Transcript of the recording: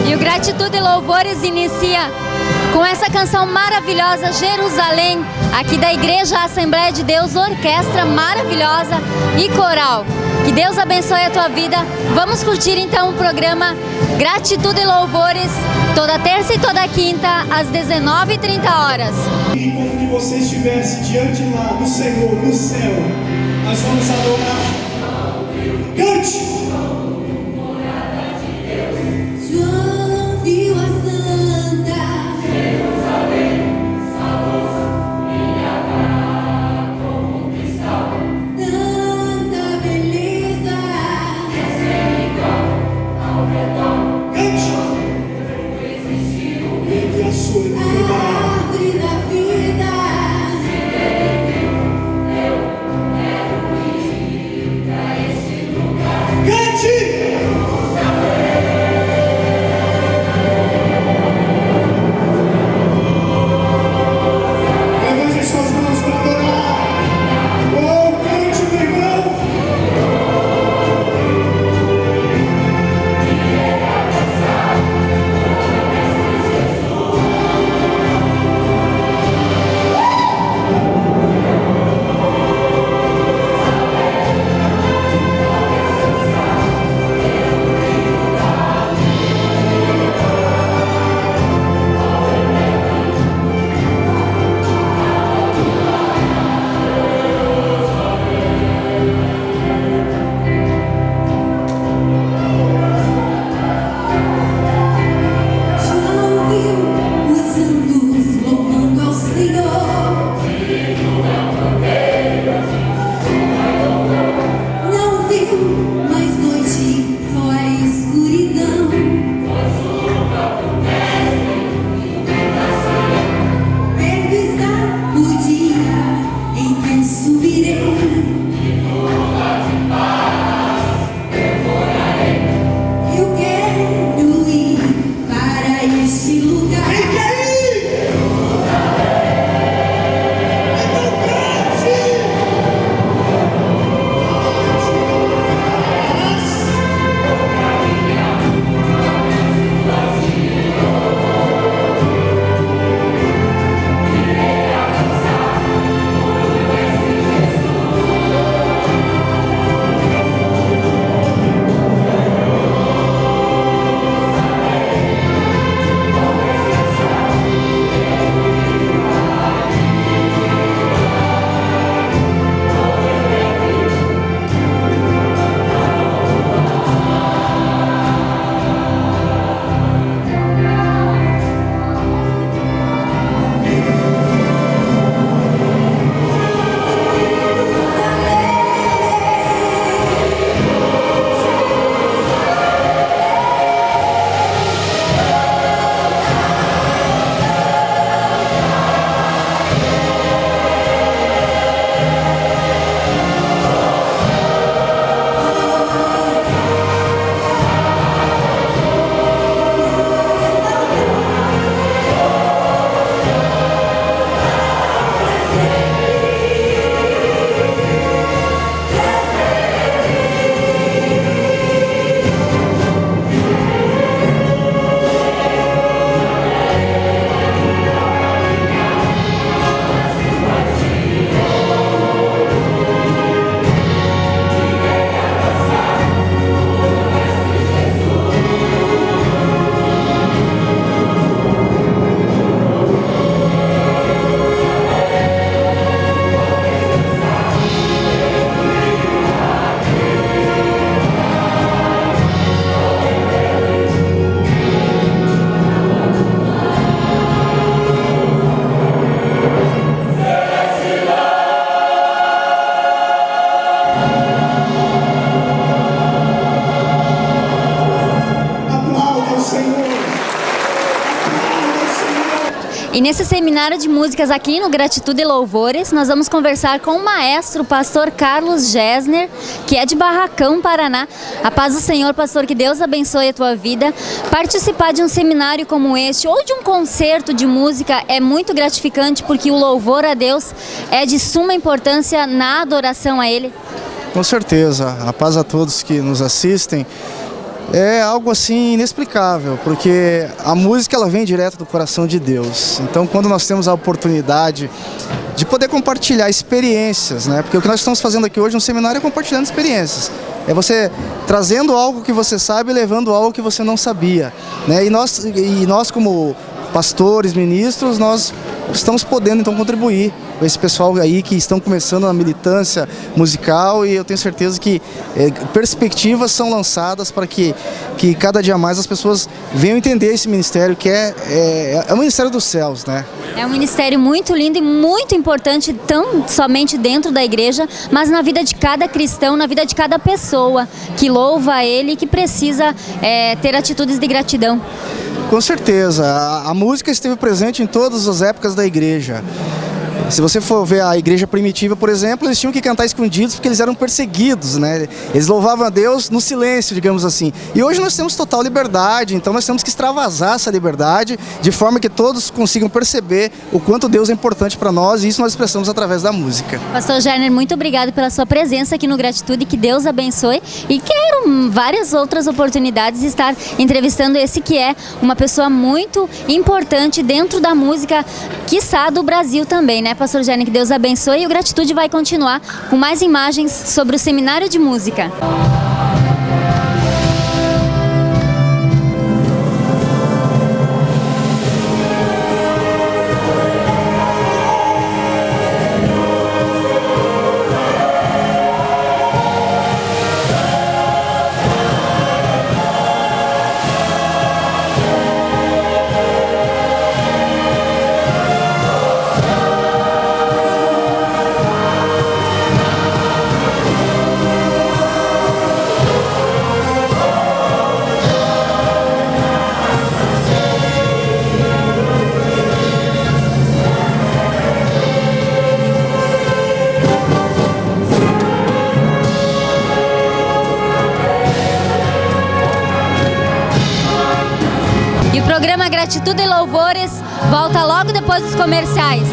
E o Gratitude e Louvores inicia com essa canção maravilhosa, Jerusalém, aqui da Igreja Assembleia de Deus, orquestra maravilhosa e coral. Que Deus abençoe a tua vida. Vamos curtir então o programa Gratitude e Louvores, toda terça e toda quinta, às 19h30. E como que você estivesse diante lá do Senhor, no céu, nós vamos adorar. Cante! João viu a santa Jerusalém, salvou-se e agora conquistou. Tanta beleza, sem igual ao redor. Cante! Ele é a sua vida. Árvore da vida, eu quero ir pra esse lugar. Cante! Levante as suas mãos para adorar. Oh, cante, meu irmão. João viu os santos louvando ao Senhor. Não viu mais noite, só a escuridão. Perto está o dia em que eu subirei. Eu quero ir para este lugar. Quem quer ir? Então cante! Aplauda o Senhor. Aplauda o Senhor. E nesse seminário de músicas aqui no Gratitude e Louvores, nós vamos conversar com o maestro, o pastor Carlos Gessner, que é de Barracão, Paraná. A paz do Senhor, pastor, que Deus abençoe a tua vida. Participar de um seminário como este ou de um concerto de música é muito gratificante, porque o louvor a Deus é de suma importância na adoração a Ele. Com certeza. A paz a todos que nos assistem. É algo assim inexplicável, porque a música ela vem direto do coração de Deus. Então, quando nós temos a oportunidade de poder compartilhar experiências, né? Porque o que nós estamos fazendo aqui hoje no seminário é compartilhando experiências. É você trazendo algo que você sabe e levando algo que você não sabia, né? E nós como pastores, ministros, nós estamos podendo então contribuir com esse pessoal aí que estão começando na militância musical, e eu tenho certeza que perspectivas são lançadas para que cada dia mais as pessoas venham entender esse ministério que é o ministério dos céus, né? É um ministério muito lindo e muito importante, tão somente dentro da igreja, mas na vida de cada cristão, na vida de cada pessoa que louva a Ele e que precisa ter atitudes de gratidão. Com certeza, a música esteve presente em todas as épocas da igreja. Se você for ver a igreja primitiva, por exemplo, eles tinham que cantar escondidos porque eles eram perseguidos, né? Eles louvavam a Deus no silêncio, digamos assim. E hoje nós temos total liberdade, então nós temos que extravasar essa liberdade de forma que todos consigam perceber o quanto Deus é importante para nós, e isso nós expressamos através da música. Pastor Gerner, muito obrigado pela sua presença aqui no Gratitude, que Deus abençoe, e quero várias outras oportunidades de estar entrevistando esse que é uma pessoa muito importante dentro da música, quiçá do Brasil também, né, Pastor Gerner? Que Deus abençoe, e o Gratitude vai continuar com mais imagens sobre o Seminário de Música. E o programa Gratitude e Louvores volta logo depois dos comerciais.